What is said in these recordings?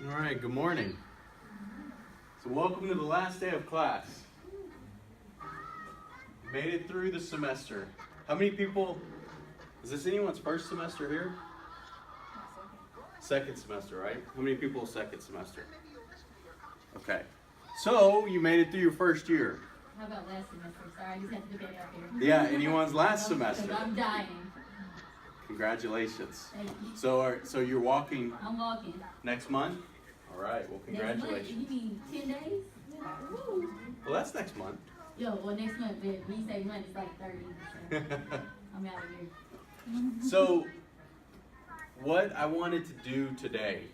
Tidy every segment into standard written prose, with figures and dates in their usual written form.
All right, good morning. So welcome to the last day of class. Made it through the semester. How many people, is this anyone's first semester here? Second semester, right? How many people second semester? Okay. So you made it through your first year. How about last semester? Sorry, I just had to put that out there. Yeah, anyone's last semester. I'm dying. Congratulations. Thank you. So you're walking I'm walking. next month? All right, well congratulations. Next month? You mean 10 days? Woo. Well, that's next month. Yo, well next month, but when you say month, it's like 30. So I'm out of here. So, what I wanted to do today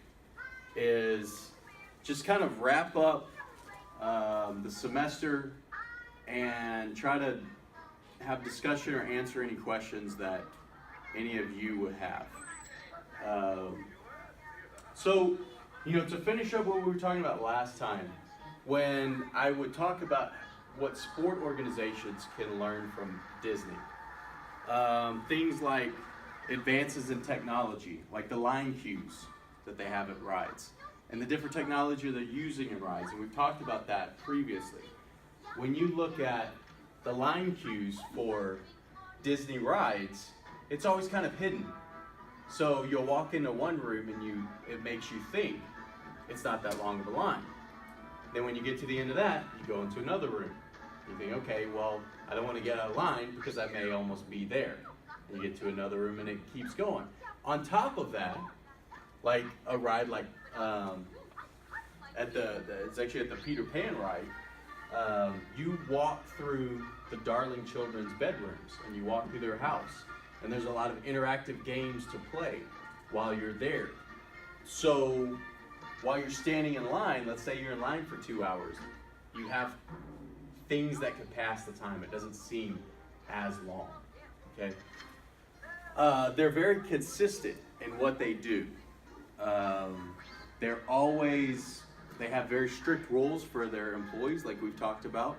is just kind of wrap up the semester and try to have discussion or answer any questions that any of you would have. So, to finish up what we were talking about last time, when I would talk about what sport organizations can learn from Disney. Things like advances in technology, like the line cues that they have at rides, and the different technology they're using in rides, and we've talked about that previously. When you look at the line cues for Disney rides, it's always kind of hidden. So you'll walk into one room and it makes you think it's not that long of a line. Then when you get to the end of that, you go into another room. You think, okay, well, I don't want to get out of line because I may almost be there. And you get to another room and it keeps going. On top of that, like a ride like it's actually at the Peter Pan ride, you walk through the Darling Children's bedrooms and you walk through their house. And there's a lot of interactive games to play while you're there. So while you're standing in line, let's say you're in line for 2 hours, you have things that could pass the time. It doesn't seem as long, okay? They're very consistent in what they do. They have very strict rules for their employees, like we've talked about,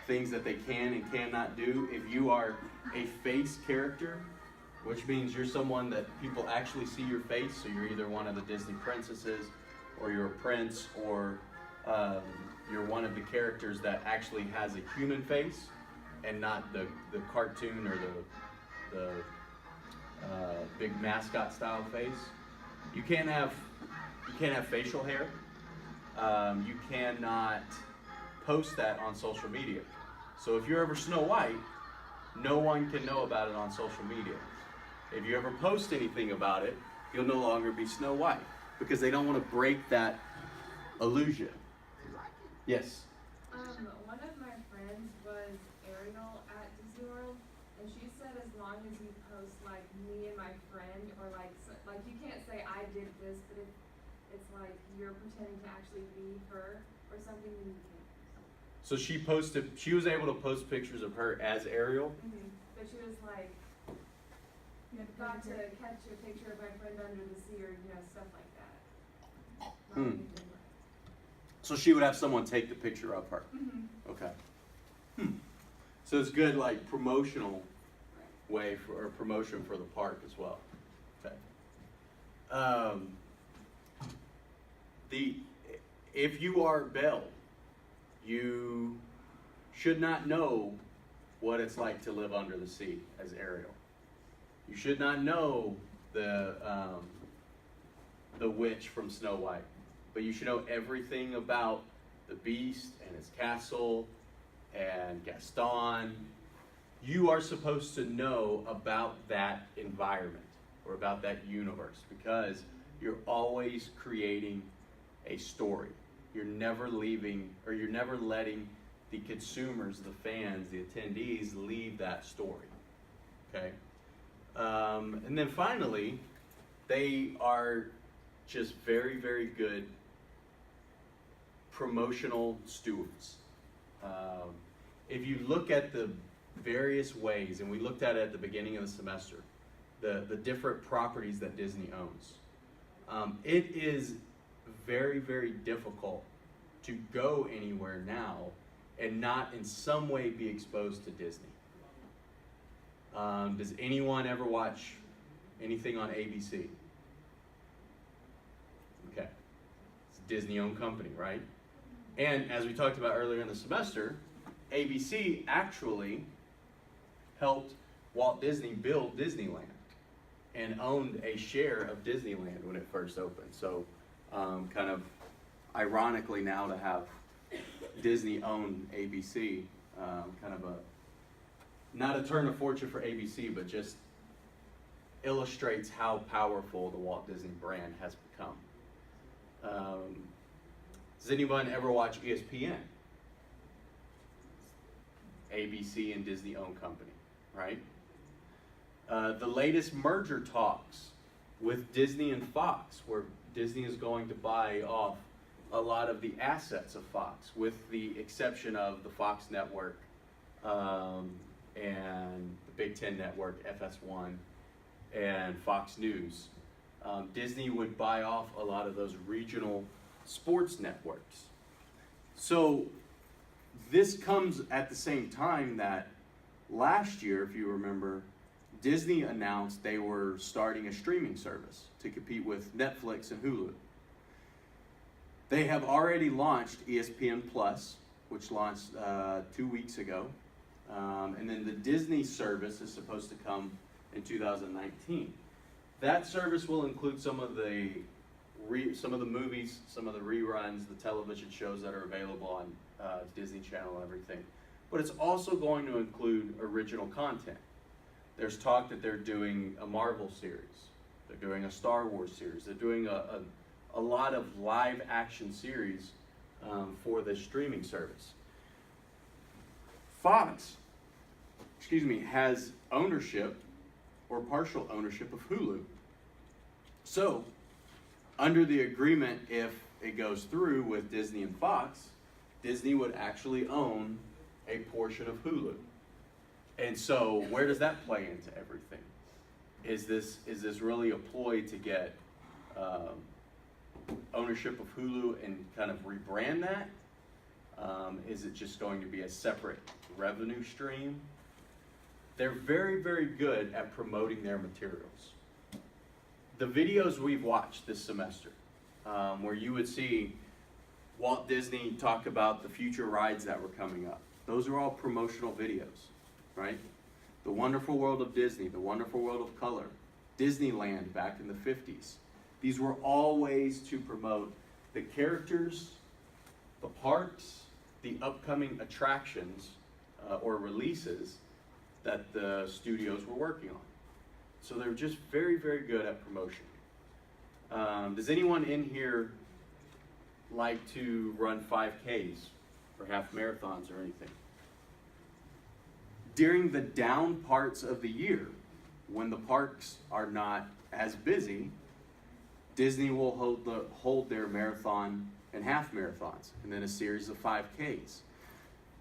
things that they can and cannot do. If you are a face character, which means you're someone that people actually see your face, so you're either one of the Disney princesses, or you're a prince, or you're one of the characters that actually has a human face and not the cartoon or the big mascot style face. You can't have facial hair. You cannot post that on social media. So if you're ever Snow White, no one can know about it on social media. If you ever post anything about it, you'll no longer be Snow White because they don't want to break that illusion. Yes? One of my friends was Ariel at Disney World, and she said as long as you post like me and my friend, or like you can't say I did this, but if it's like you're pretending to actually be her or something, then you can. So she was able to post pictures of her as Ariel? Mm-hmm. But she was like, got to catch a picture of my friend under the sea, or stuff like that. So she would have someone take the picture of her? Mm-hmm. Okay. So it's good, like promotional way or promotion for the park as well. Okay. If you are Belle, you should not know what it's like to live under the sea as Ariel. You should not know the witch from Snow White, but you should know everything about the Beast and his castle and Gaston. You are supposed to know about that environment or about that universe because you're always creating a story. You're never leaving, or you're never letting the consumers, the fans, the attendees leave that story. Okay? And then finally, they are just very, very good promotional stewards. If you look at the various ways, and we looked at it at the beginning of the semester, the different properties that Disney owns, it is very, very difficult to go anywhere now and not in some way be exposed to Disney. Does anyone ever watch anything on ABC? Okay. a Disney-owned company, right? And as we talked about earlier in the semester, ABC actually helped Walt Disney build Disneyland and owned a share of Disneyland when it first opened. So kind of ironically now to have Disney own ABC, kind of not a turn of fortune for ABC, but just illustrates how powerful the Walt Disney brand has become. Does anyone ever watch ESPN? ABC and Disney owned company, right? The latest merger talks with Disney and Fox, where Disney is going to buy off a lot of the assets of Fox, with the exception of the Fox network and the Big Ten network, FS1, and Fox News. Disney would buy off a lot of those regional sports networks. So this comes at the same time that last year, if you remember, Disney announced they were starting a streaming service to compete with Netflix and Hulu. They have already launched ESPN Plus, which launched 2 weeks ago. And then the Disney service is supposed to come in 2019. That service will include some of the movies, some of the reruns, the television shows that are available on Disney Channel and everything. But it's also going to include original content. There's talk that they're doing a Marvel series. They're doing a Star Wars series. They're doing a lot of live action series for the streaming service. Fox, has ownership or partial ownership of Hulu. So, under the agreement, if it goes through with Disney and Fox, Disney would actually own a portion of Hulu. And so, where does that play into everything? Is this really a ploy to get ownership of Hulu and kind of rebrand that? Is it just going to be a separate revenue stream? They're very, very good at promoting their materials. The videos we've watched this semester, where you would see Walt Disney talk about the future rides that were coming up, those are all promotional videos, right? The Wonderful World of Disney, The Wonderful World of Color, Disneyland back in the 50s. These were all ways to promote the characters, the parks, the upcoming attractions or releases that the studios were working on. So they're just very, very good at promotion. Does anyone in here like to run 5Ks or half marathons or anything? During the down parts of the year, when the parks are not as busy, Disney will hold their marathon and half marathons, and then a series of 5Ks.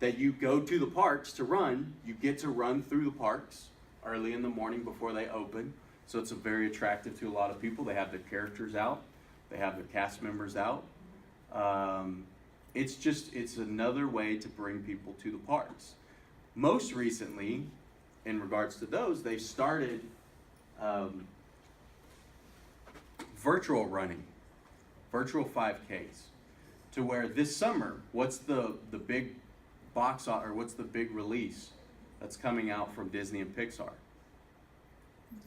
That you go to the parks to run, you get to run through the parks early in the morning before they open. So it's very attractive to a lot of people. They have their characters out, they have their cast members out. It's another way to bring people to the parks. Most recently, in regards to those, they've started virtual running, virtual 5Ks, to where this summer, what's the big what's the big release that's coming out from Disney and Pixar?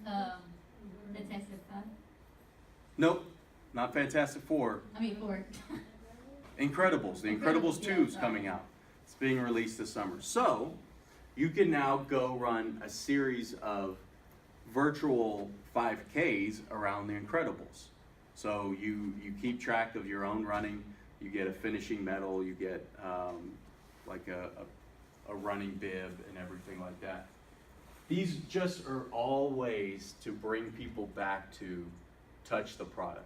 Fantastic Five. Nope, not Fantastic Four. Four. Incredibles. The Incredibles 2 is coming out. It's being released this summer. So, you can now go run a series of virtual 5Ks around the Incredibles. So you keep track of your own running. You get a finishing medal. You get like a running bib and everything like that. These just are all ways to bring people back to touch the product.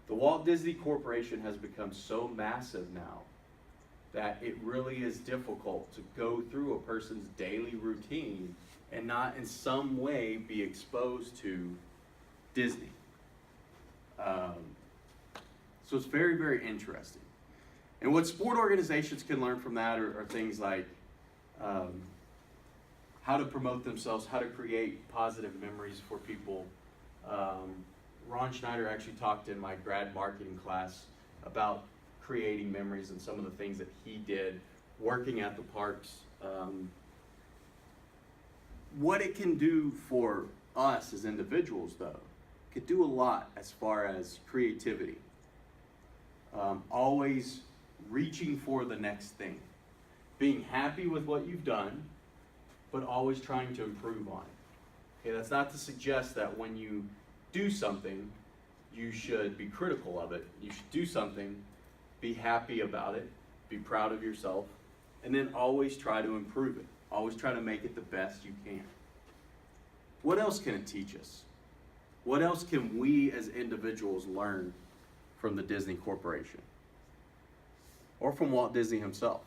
The Walt Disney Corporation has become so massive now that it really is difficult to go through a person's daily routine and not in some way be exposed to Disney. So it's very, very interesting. And what sport organizations can learn from that are things like how to promote themselves, how to create positive memories for people, Ron Schneider actually talked in my grad marketing class about creating memories and some of the things that he did working at the parks. What it can do for us as individuals, though, could do a lot as far as creativity. Always reaching for the next thing. Being happy with what you've done, but always trying to improve on it. Okay, that's not to suggest that when you do something, you should be critical of it. You should do something, be happy about it, be proud of yourself, and then always try to improve it. Always try to make it the best you can. What else can it teach us? What else can we as individuals learn from the Disney Corporation? Or from Walt Disney himself?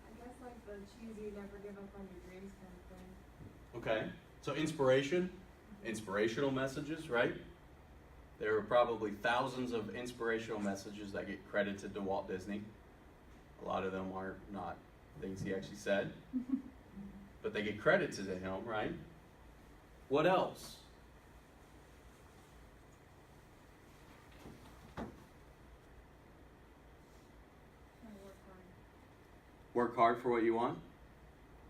I guess like the cheesy never give up on your dreams kind of thing. Okay, so inspirational messages, right? There are probably thousands of inspirational messages that get credited to Walt Disney. A lot of them are not things he actually said, but they get credited to him, right? What else? Work hard for what you want.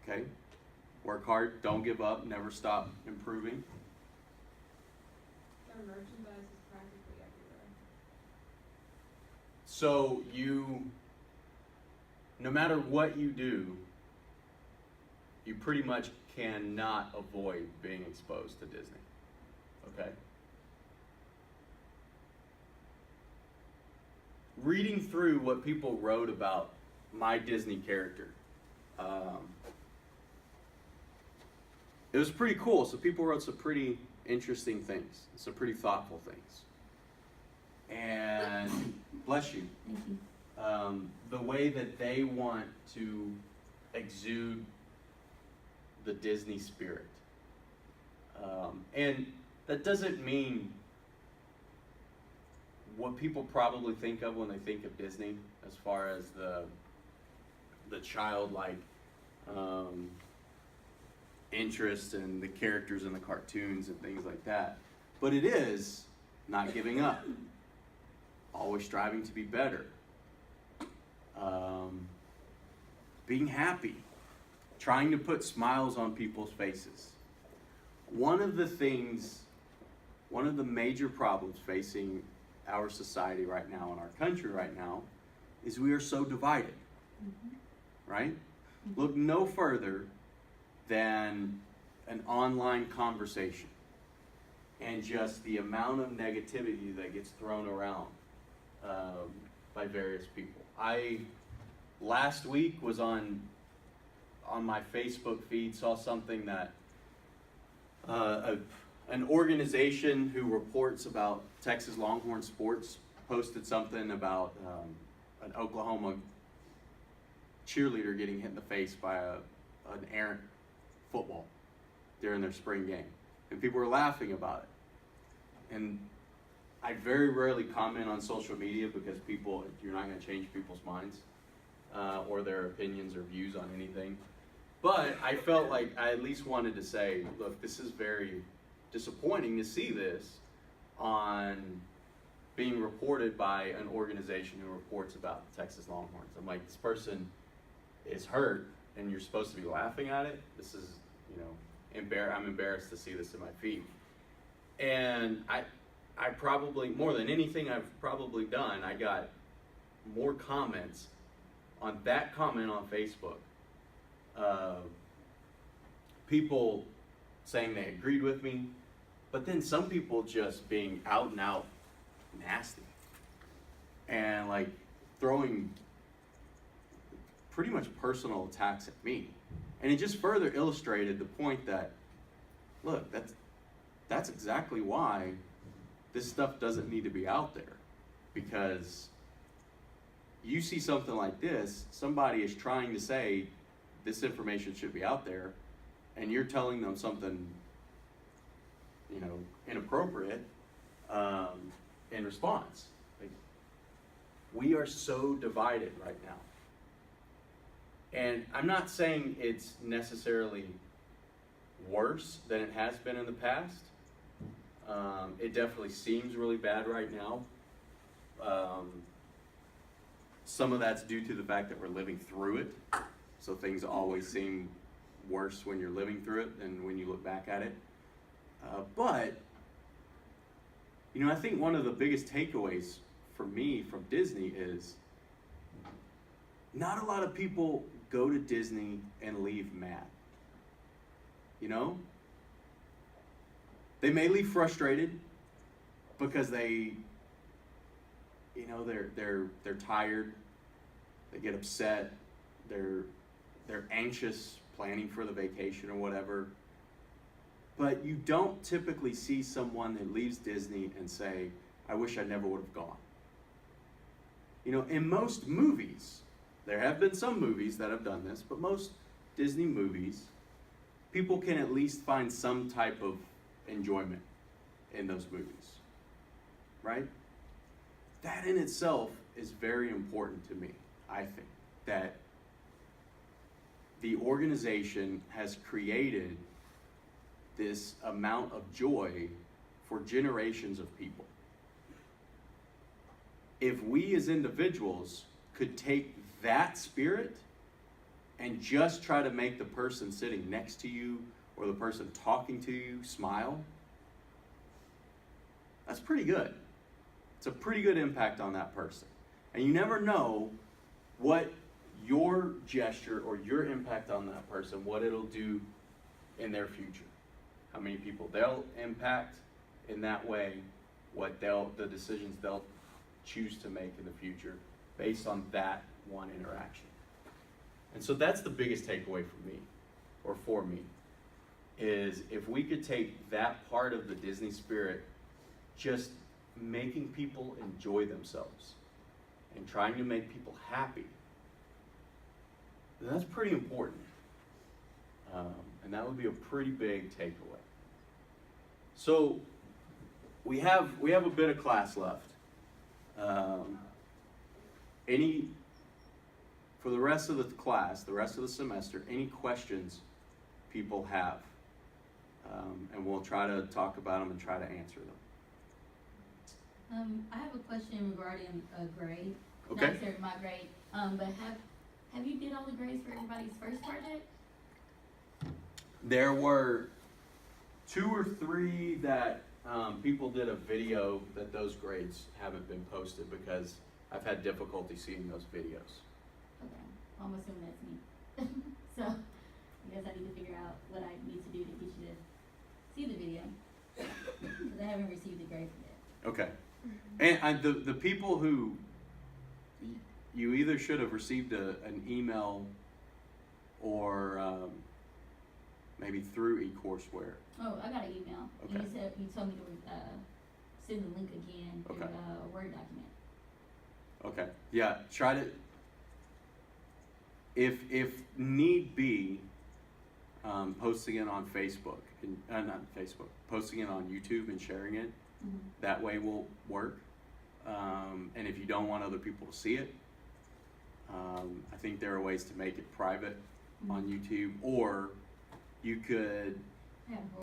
Okay. Work hard, don't give up, never stop improving. Their merchandise is practically everywhere. So no matter what you do, you pretty much cannot avoid being exposed to Disney. Okay? Reading through what people wrote about my Disney character, it was pretty cool. So people wrote some pretty interesting things, some pretty thoughtful things. And bless you. Thank you. The way that they want to exude the Disney spirit. And that doesn't mean what people probably think of when they think of Disney, as far as the childlike interest in the characters in the cartoons and things like that. But it is not giving up, always striving to be better, being happy, trying to put smiles on people's faces. One of the major problems facing our society right now and our country right now is we are so divided, right? Look no further than an online conversation and just the amount of negativity that gets thrown around by various people. I last week was on my Facebook feed, saw something that an organization who reports about Texas Longhorn sports posted something about an Oklahoma cheerleader getting hit in the face by an errant football during their spring game. And people were laughing about it. And I very rarely comment on social media because you're not going to change people's minds or their opinions or views on anything. But I felt like I at least wanted to say, look, this is very disappointing to see this on being reported by an organization who reports about the Texas Longhorns. I'm like, this person is hurt and you're supposed to be laughing at it. This is, I'm embarrassed to see this in my feed. And I probably, more than anything I've probably done, I got more comments on that comment on Facebook. People saying they agreed with me, but then some people just being out and out nasty and like throwing pretty much personal attacks at me. And it just further illustrated the point that, look, that's exactly why this stuff doesn't need to be out there. Because you see something like this, somebody is trying to say this information should be out there, and you're telling them something, inappropriate in response. Like, we are so divided right now. And I'm not saying it's necessarily worse than it has been in the past. It definitely seems really bad right now. Some of that's due to the fact that we're living through it. So things always seem worse when you're living through it than when you look back at it. But, you know, I think one of the biggest takeaways for me from Disney is not a lot of people go to Disney and leave mad. You know? They may leave frustrated because they, you know, they're tired. They get upset. They're anxious planning for the vacation or whatever. But you don't typically see someone that leaves Disney and say, I wish I never would have gone. You know, in most movies, there have been some movies that have done this, but most Disney movies, people can at least find some type of enjoyment in those movies, right? That in itself is very important to me, I think, that the organization has created this amount of joy for generations of people. If we as individuals could take that spirit and just try to make the person sitting next to you or the person talking to you smile, that's pretty good. It's a pretty good impact on that person. And you never know what your gesture or your impact on that person, what it'll do in their future. How many people they'll impact in that way, the decisions they'll choose to make in the future based on that one interaction. And so that's the biggest takeaway for me, is if we could take that part of the Disney spirit, just making people enjoy themselves and trying to make people happy, then that's pretty important. And that would be a pretty big takeaway. So we have a bit of class left. For the rest of the class, the rest of the semester, any questions people have, and we'll try to talk about them and try to answer them. I have a question regarding a grade. Okay. Not necessarily my grade, but have you did all the grades for everybody's first project? There were 2 or 3 that people did a video that those grades haven't been posted because I've had difficulty seeing those videos. Okay, I'm assuming that's me. So, I guess I need to figure out what I need to do to get you to see the video. Because I haven't received the grade for that. Okay. And the people who, you either should have received an email or maybe through eCourseWare. Oh, I got an email. Okay. And you told me to send the link again through Okay. a Word document. Okay. Yeah, try to, if need be, posting it on Facebook, not Facebook, posting it on YouTube and sharing it, Mm-hmm. that way will work. And if you don't want other people to see it, I think there are ways to make it private on YouTube, or you could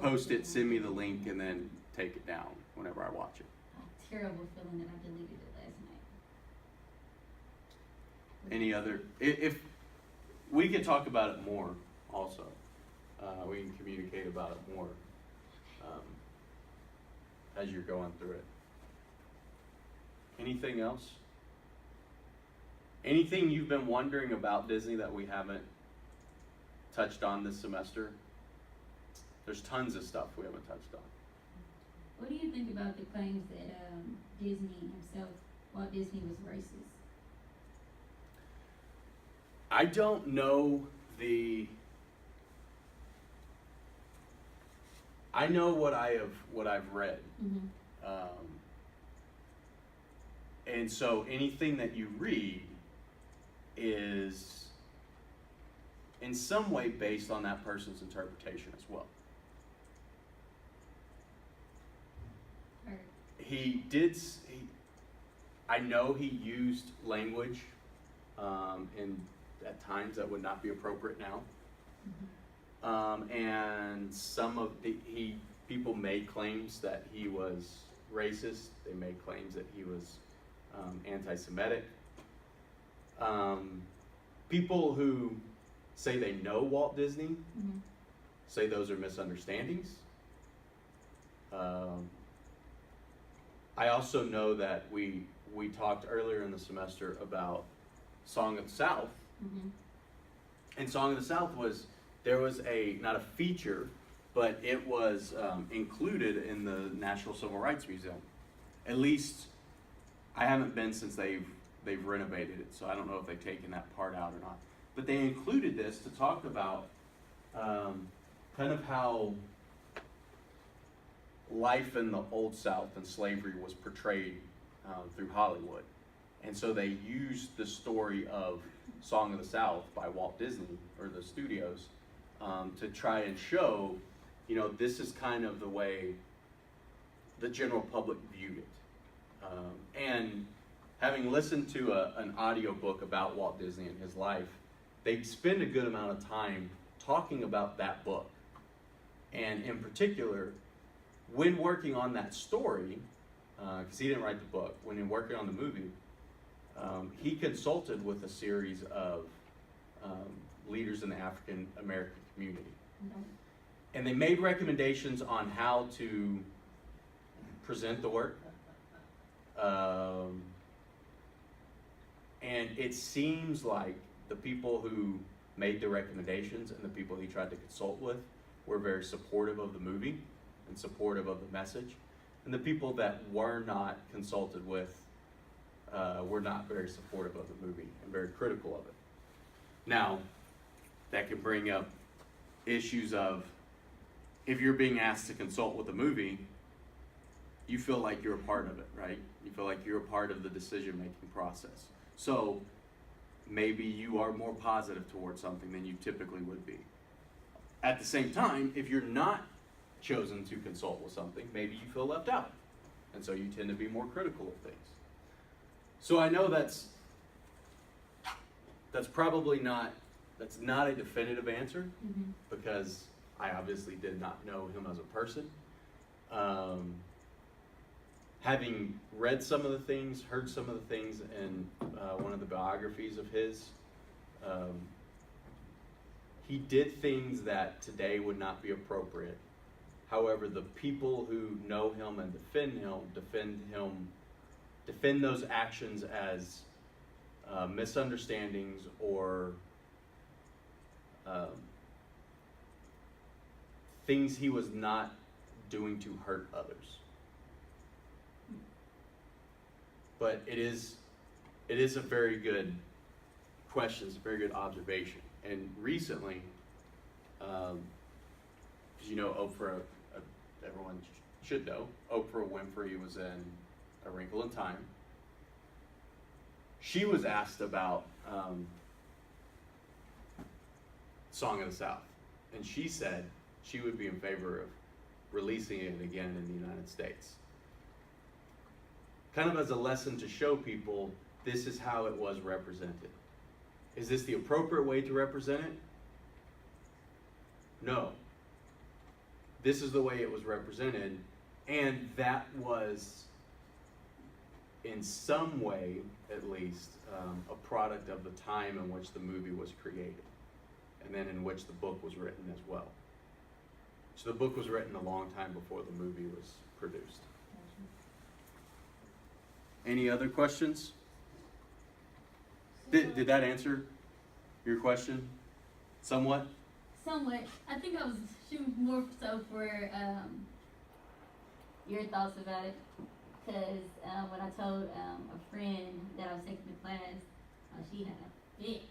post it, send me the link, and then take it down whenever I watch it. A terrible feeling that I deleted it last night. Any other, if we can talk about it more also, we can communicate about it more as you're going through it. Anything else? Anything you've been wondering about Disney that we haven't touched on this semester? There's tons of stuff we haven't touched on. What do you think about the claims that Disney himself, Walt Disney, was racist? I don't know I know what I've read. Mm-hmm. And so anything that you read is in some way based on that person's interpretation as well. I know he used language in at times that would not be appropriate now. And some of people made claims that he was racist. They made claims that he was anti-Semitic. People who say they know Walt Disney say those are misunderstandings. I also know that we talked earlier in the semester about Song of the South. And Song of the South there was not a feature, but it was included in the National Civil Rights Museum. At least I haven't been since they've renovated it, so I don't know if they've taken that part out or not. But they included this to talk about kind of how life in the Old South and slavery was portrayed through Hollywood. And so they used the story of Song of the South by Walt Disney, or the studios, to try and show, this is kind of the way the general public viewed it. And having listened to an audiobook about Walt Disney and his life, they spend a good amount of time talking about that book. And in particular, when working on that story, because he didn't write the book, when working on the movie, he consulted with a series of leaders in the African American community. And they made recommendations on how to present the work. And it seems like the people who made the recommendations and the people he tried to consult with were very supportive of the movie and supportive of the message. And the people that were not consulted with were not very supportive of the movie and very critical of it. Now, that can bring up issues of, if you're being asked to consult with a movie, you feel like you're a part of it, right? You feel like you're a part of the decision-making process. So maybe you are more positive towards something than you typically would be. At the same time, if you're not chosen to consult with something, maybe you feel left out. And so you tend to be more critical of things. So I know that's probably not a definitive answer, because I obviously did not know him as a person. Having read some of the things, heard some of the things in one of the biographies of his, he did things that today would not be appropriate. However, the people who know him and defend those actions as misunderstandings or things he was not doing to hurt others. But it is a very good question, it's a very good observation. And recently, as you know, Oprah, everyone should know, Oprah Winfrey was in A Wrinkle in Time. She was asked about Song of the South, and she said she would be in favor of releasing it again in the United States. Kind of as a lesson to show people this is how it was represented. Is this the appropriate way to represent it? No. This is the way it was represented, and that was, in some way at least, a product of the time in which the movie was created, and then in which the book was written as well. So the book was written a long time before the movie was produced. Any other questions? Did that answer your question somewhat? Somewhat. I think I was shooting more so for your thoughts about it. Because when I told a friend that I was taking the class, she had a fit.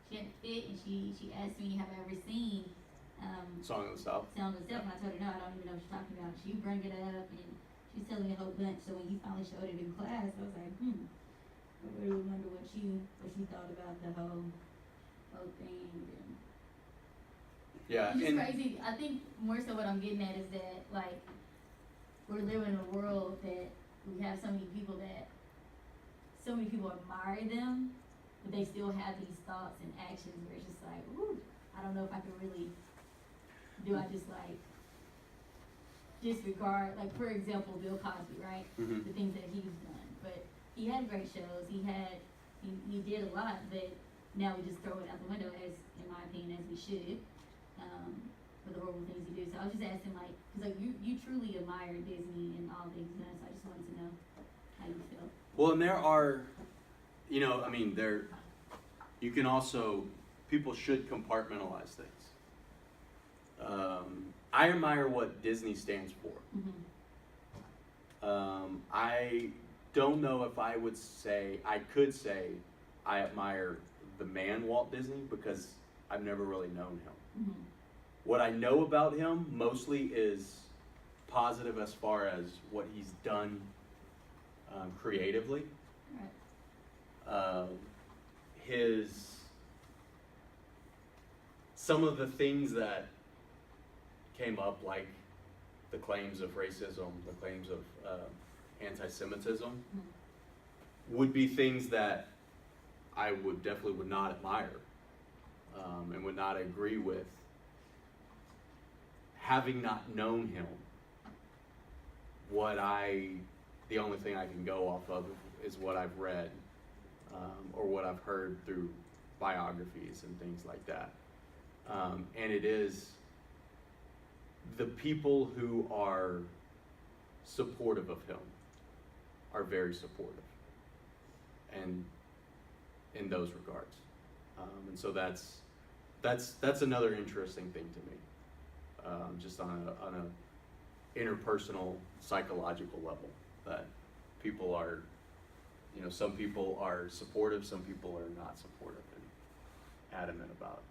She had a fit, and she asked me, have I ever seen Song of the South? Song of the South, and I told her, no, I don't even know what you're talking about. She bring it up, and she was telling me a whole bunch. So when you finally showed it in class, I was like, I really wonder what she thought about the whole thing. And Yeah, it's just and crazy. I think more so what I'm getting at is that, like, we're living in a world that we have so many people that so many people admire them, but they still have these thoughts and actions where it's just like, ooh, I don't know if I can really, do I just like disregard, like for example, Bill Cosby, right? Mhm. The things that he's done, but he had great shows, he did a lot, but now we just throw it out the window as, in my opinion, as we should, for the horrible things he do. So I was just asking, like, cause like you truly admire Disney and all things done, so I just wanted to know how you feel. Well, and there are, you know, I mean, you can also, people should compartmentalize things. I admire what Disney stands for. Mm-hmm. I don't know if I could say I admire the man Walt Disney because I've never really known him. Mm-hmm. What I know about him mostly is positive as far as what he's done creatively. Right. Some of the things that came up, like the claims of racism, the claims of anti-Semitism, would be things that I definitely would not admire and would not agree with. Having not known him, the only thing I can go off of is what I've read or what I've heard through biographies and things like that. And it is the people who are supportive of him are very supportive, and in those regards, and so that's another interesting thing to me, just on a interpersonal psychological level, that people are, you know, some people are supportive, some people are not supportive and adamant about it.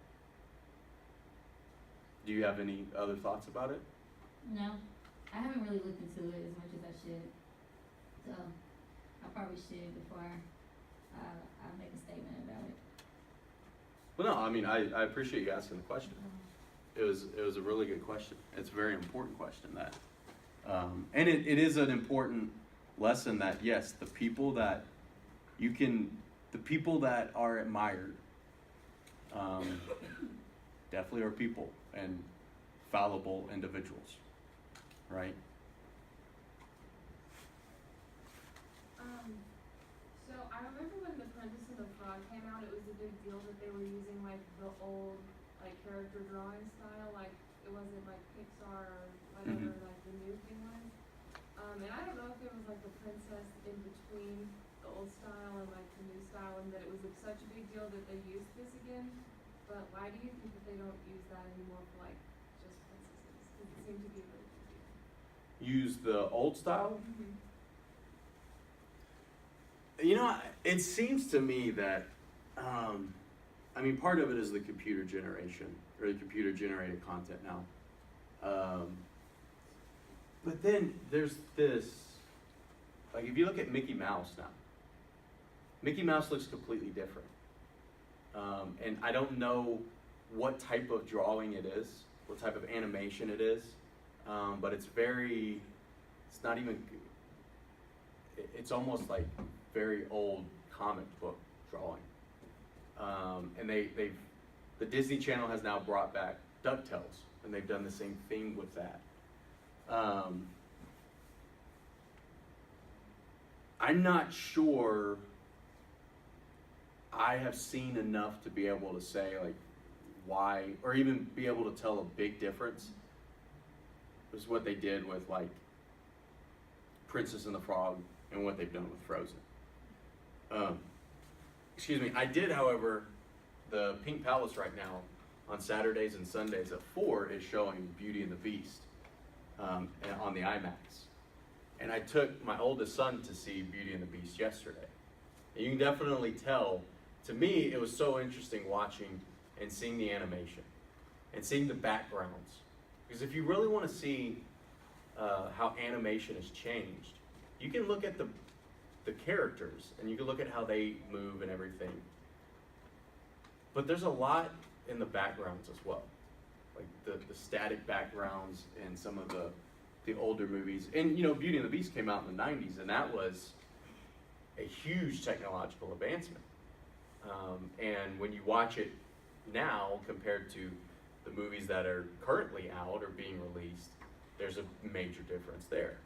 Do you have any other thoughts about it? No, I haven't really looked into it as much as I should. So I probably should before I make a statement about it. Well, no, I mean, I appreciate you asking the question. It was a really good question. It's a very important question and it is an important lesson that, yes, the people that are admired, definitely are people and fallible individuals, right? So I remember when The Princess and the Frog came out, it was a big deal that they were using like the old like character drawing style, like it wasn't like Pixar or whatever like the new thing was. And I don't know if there was like a princess in between the old style and like the new style, and that it was such a big deal that they used this again. But why do you think that they don't use that anymore for like just princesses? Because it seemed to be a really big deal. Use the old style? Mm-hmm. You know, it seems to me that, I mean, part of it is the computer generation, or the computer generated content now. But then there's this, like if you look at Mickey Mouse now, Mickey Mouse looks completely different. And I don't know what type of drawing it is, what type of animation it is, but it's not even, it's almost like very old comic book drawing. And the Disney Channel has now brought back DuckTales, and they've done the same thing with that. I'm not sure I have seen enough to be able to say like why, or even be able to tell a big difference. It was what they did with like Princess and the Frog and what they've done with Frozen. Excuse me. I did, however, the Pink Palace right now on Saturdays and Sundays at 4 is showing Beauty and the Beast on the IMAX. And I took my oldest son to see Beauty and the Beast yesterday. And you can definitely tell, to me, it was so interesting watching and seeing the animation and seeing the backgrounds. Because if you really want to see how animation has changed, you can look at the characters and you can look at how they move and everything. But there's a lot in the backgrounds as well. Like the static backgrounds in some of the older movies. And you know, Beauty and the Beast came out in the 90s, and that was a huge technological advancement. And when you watch it now compared to the movies that are currently out or being released, there's a major difference there,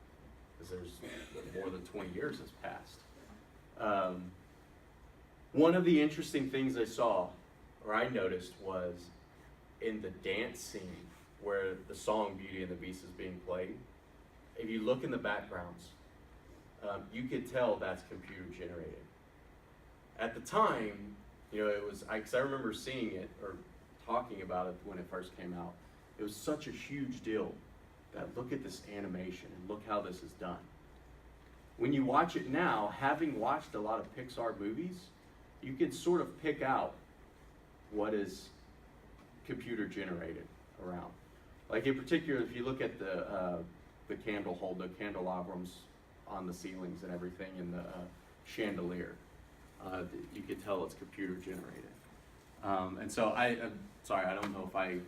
because there's more than 20 years has passed. One of the interesting things I saw, or I noticed, was in the dance scene where the song Beauty and the Beast is being played. If you look in the backgrounds, you could tell that's computer generated. At the time, you know, it was, because I remember seeing it or talking about it when it first came out. It was such a huge deal that look at this animation and look how this is done. When you watch it now, having watched a lot of Pixar movies, you can sort of pick out what is computer generated around. Like in particular, if you look at the candle the candelabras on the ceilings and everything, and the chandelier, you can tell it's computer generated. And so I'm sorry, I don't know if I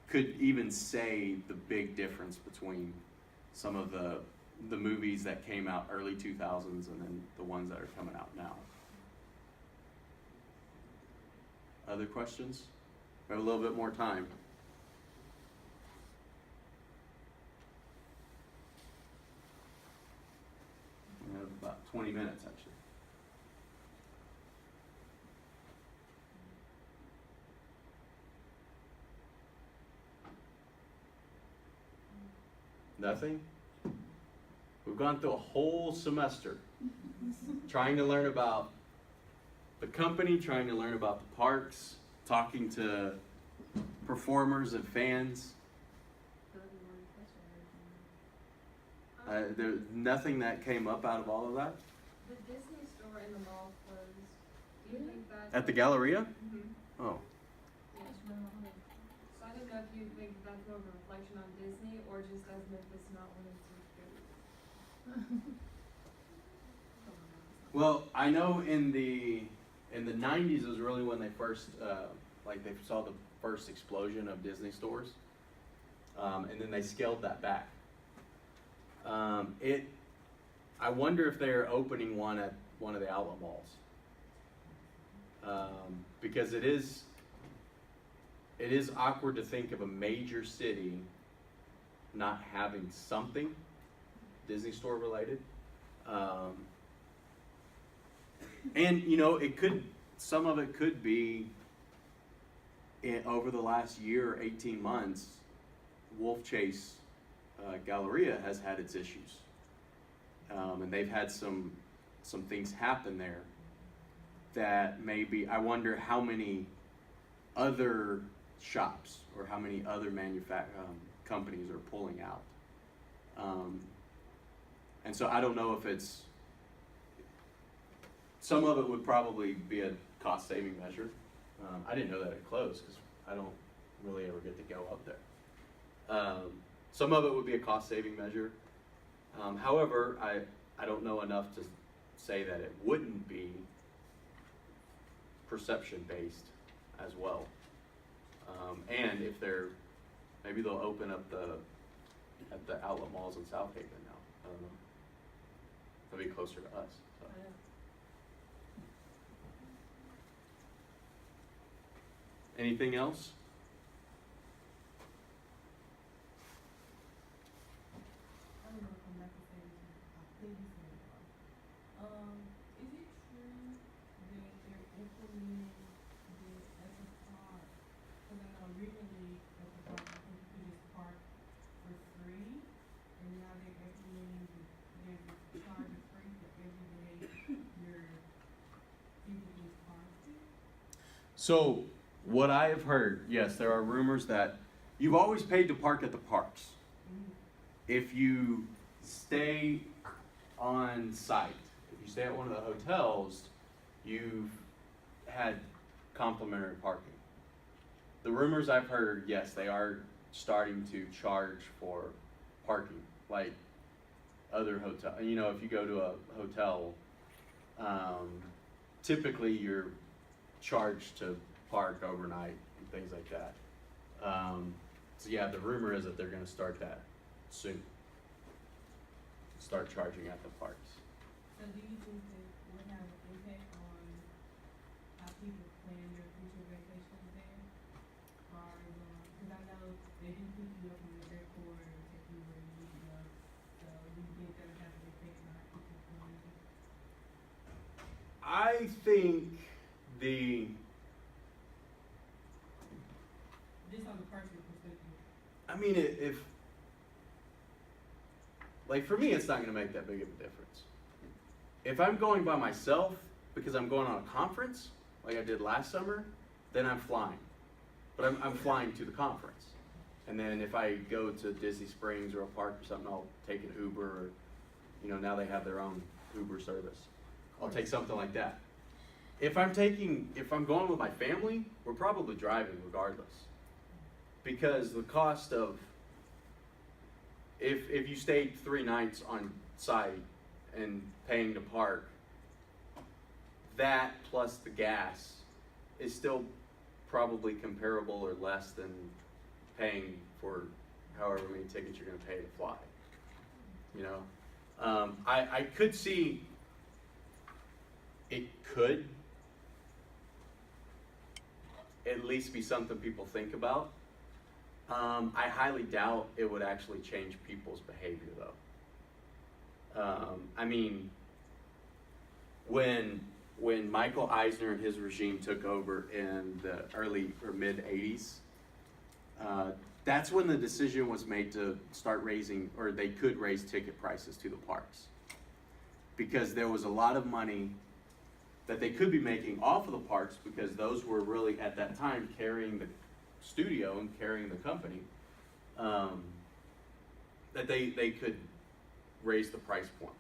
could even say the big difference between some of the movies that came out early 2000s and then the ones that are coming out now. Other questions? We have a little bit more time. We have about 20 minutes, actually. Nothing? We've gone through a whole semester trying to learn about the company, trying to learn about the parks, talking to performers and fans. There's nothing that came up out of all of that. The Disney store in the mall closed. Do you think that? At the Galleria? Mm-hmm. Oh. Yeah. So I don't know if you think that's more of a reflection on Disney or just as Memphis not wanting to do. Well, I know in the 90s was really when they first, like they saw the first explosion of Disney stores. And then they scaled that back. I wonder if they're opening one at one of the outlet malls. Because it is awkward to think of a major city not having something Disney store related. And you know, some of it could be over the last year or 18 months, Wolf Chase Galleria has had its issues. And they've had some things happen there that maybe, I wonder how many other shops or how many other companies are pulling out. And so I don't know if some of it would probably be a cost saving measure. I didn't know that it closed because I don't really ever get to go up there. Some of it would be a cost saving measure. However, I don't know enough to say that it wouldn't be perception based as well. And if maybe they'll open up at the outlet malls in South Haven now. I don't know. They'll be closer to us. So. Anything else? Is it true that they're implementing the at the park? Because I know originally at the park, I think you could just park for free, and now they're implementing there's a charge of free for every day you're physically parked. So, what I have heard, yes, there are rumors that you've always paid to park at the parks. If you stay on site, if you stay at one of the hotels, you've had complimentary parking. The rumors I've heard, yes, they are starting to charge for parking, like other hotel. You know, if you go to a hotel, typically you're charged to park overnight and things like that. So yeah, the rumor is that they're going to start that soon. Start charging at the parks. So do you think that would have an impact on how people plan their future vacations there? Or, cause I know they do pick you up from the airport and take you where you need to go. So do you think that would have an effect on how people plan? I think the, Just on the personal perspective. I mean, if, like for me, it's not gonna make that big of a difference. If I'm going by myself because I'm going on a conference, like I did last summer, then I'm flying. But I'm flying to the conference. And then if I go to Disney Springs or a park or something, I'll take an Uber or, you know, now they have their own Uber service. I'll take something like that. If I'm going with my family, we're probably driving regardless. Because the cost of, if you stayed 3 nights on site and paying to park, that plus the gas is still probably comparable or less than paying for however many tickets you're gonna pay to fly. You know, I could see it could at least be something people think about. I highly doubt it would actually change people's behavior though. I mean, when Michael Eisner and his regime took over in the early or mid 80s, that's when the decision was made to start raising, or they could raise ticket prices to the parks. Because there was a lot of money that they could be making off of the parks, because those were really at that time carrying the studio and carrying the company, that they could raise the price point.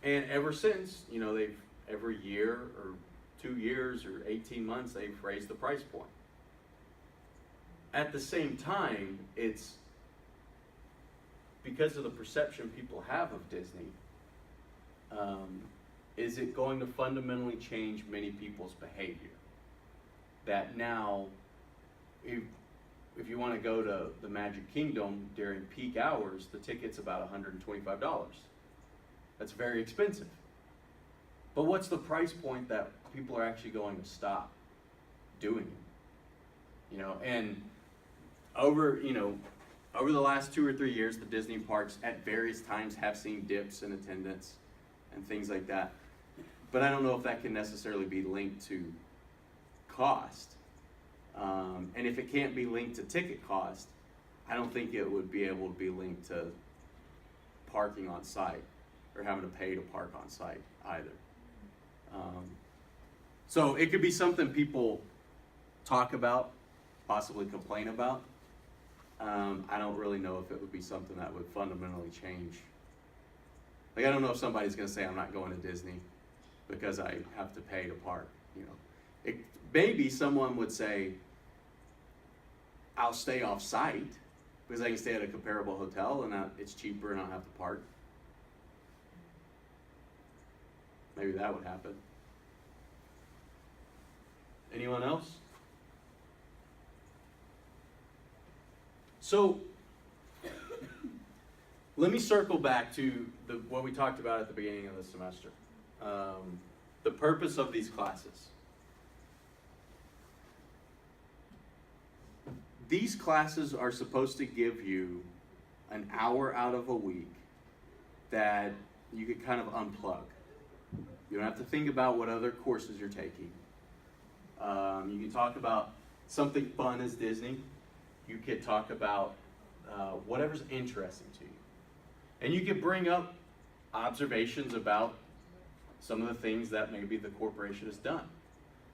And ever since, you know, they've every year or 2 years or 18 months, they've raised the price point. At the same time, it's because of the perception people have of Disney. Is it going to fundamentally change many people's behavior? That now, if you want to go to the Magic Kingdom during peak hours, the ticket's about $125. That's very expensive. But what's the price point that people are actually going to stop doing it? You know, and over the last 2 or 3 years, the Disney parks at various times have seen dips in attendance and things like that. But I don't know if that can necessarily be linked to cost. And if it can't be linked to ticket cost, I don't think it would be able to be linked to parking on site or having to pay to park on site either. So it could be something people talk about, possibly complain about. I don't really know if it would be something that would fundamentally change. Like, I don't know if somebody's gonna say, I'm not going to Disney because I have to pay to park, you know. Maybe someone would say, I'll stay off site because I can stay at a comparable hotel and it's cheaper and I don't have to park. Maybe that would happen. Anyone else? So, let me circle back to what we talked about at the beginning of the semester. The purpose of these classes. These classes are supposed to give you an hour out of a week that you could kind of unplug. You don't have to think about what other courses you're taking. You can talk about something fun as Disney. You could talk about whatever's interesting to you. And you could bring up observations about some of the things that maybe the corporation has done.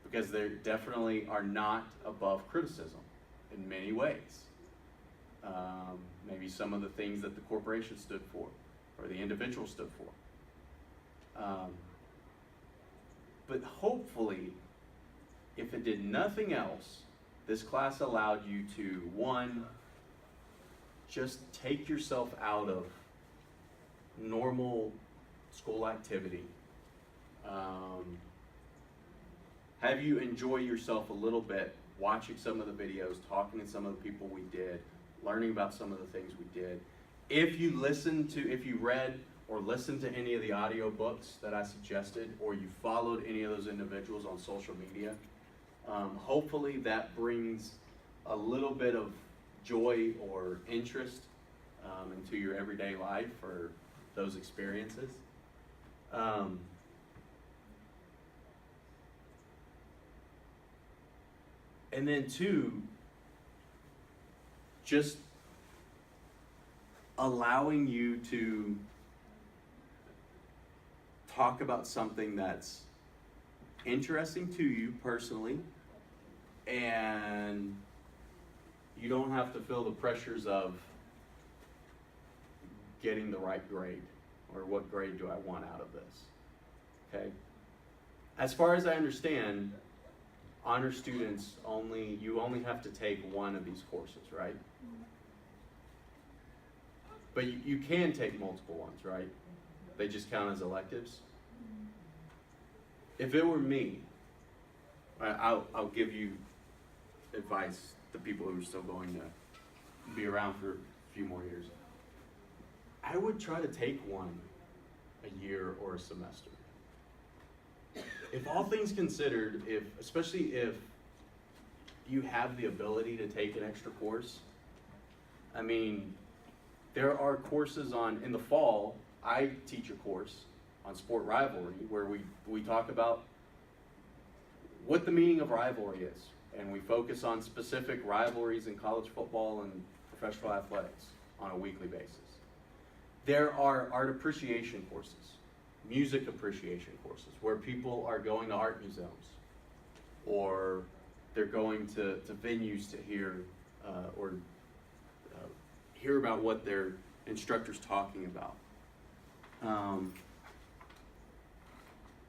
Because they definitely are not above criticism in many ways. Maybe some of the things that the corporation stood for, or the individual stood for. But hopefully, if it did nothing else, this class allowed you to, one, just take yourself out of normal school activity. Have you enjoy yourself a little bit, watching some of the videos, talking to some of the people we did, learning about some of the things we did. If you read or listened to any of the audio books that I suggested, or you followed any of those individuals on social media, hopefully that brings a little bit of joy or interest into your everyday life for those experiences. And then two, just allowing you to talk about something that's interesting to you personally, and you don't have to feel the pressures of getting the right grade, or what grade do I want out of this, okay? As far as I understand, honor students you only have to take one of these courses, right? But you can take multiple ones, right? They just count as electives. If it were me, I'll give you advice to people who are still going to be around for a few more years. I would try to take one a year or a semester. If all things considered, especially if you have the ability to take an extra course, I mean, there are courses in the fall, I teach a course on sport rivalry where we talk about what the meaning of rivalry is. And we focus on specific rivalries in college football and professional athletics on a weekly basis. There are art appreciation courses, music appreciation courses, where people are going to art museums, or they're going to venues to hear hear about what their instructor's talking about.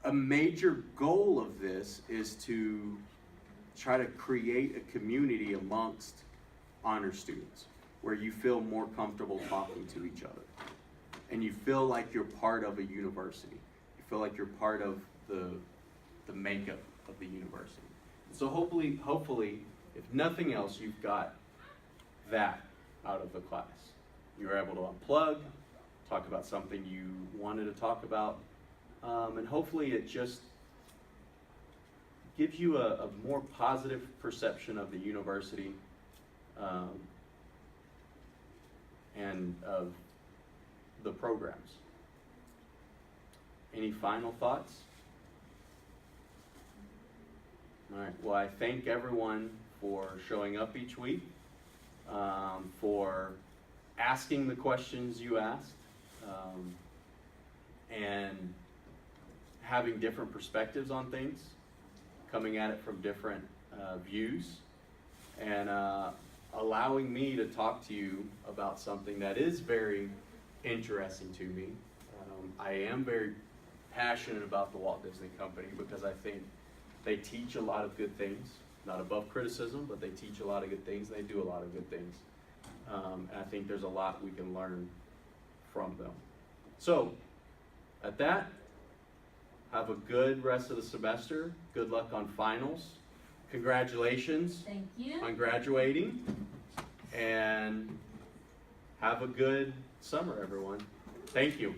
A major goal of this is to try to create a community amongst honor students where you feel more comfortable talking to each other, and you feel like you're part of a university. You feel like you're part of the makeup of the university. So hopefully, if nothing else, you've got that out of the class. You're able to unplug, talk about something you wanted to talk about, and hopefully it just gives you a more positive perception of the university and of the programs. Any final thoughts? All right, well, I thank everyone for showing up each week, for asking the questions you asked, and having different perspectives on things, coming at it from different views, and allowing me to talk to you about something that is very interesting to me. I am very passionate about the Walt Disney Company because I think they teach a lot of good things, not above criticism, but they teach a lot of good things. They do a lot of good things. And I think there's a lot we can learn from them. So, at that, have a good rest of the semester. Good luck on finals. Congratulations Thank you. on graduating. And have a good summer, everyone. Thank you.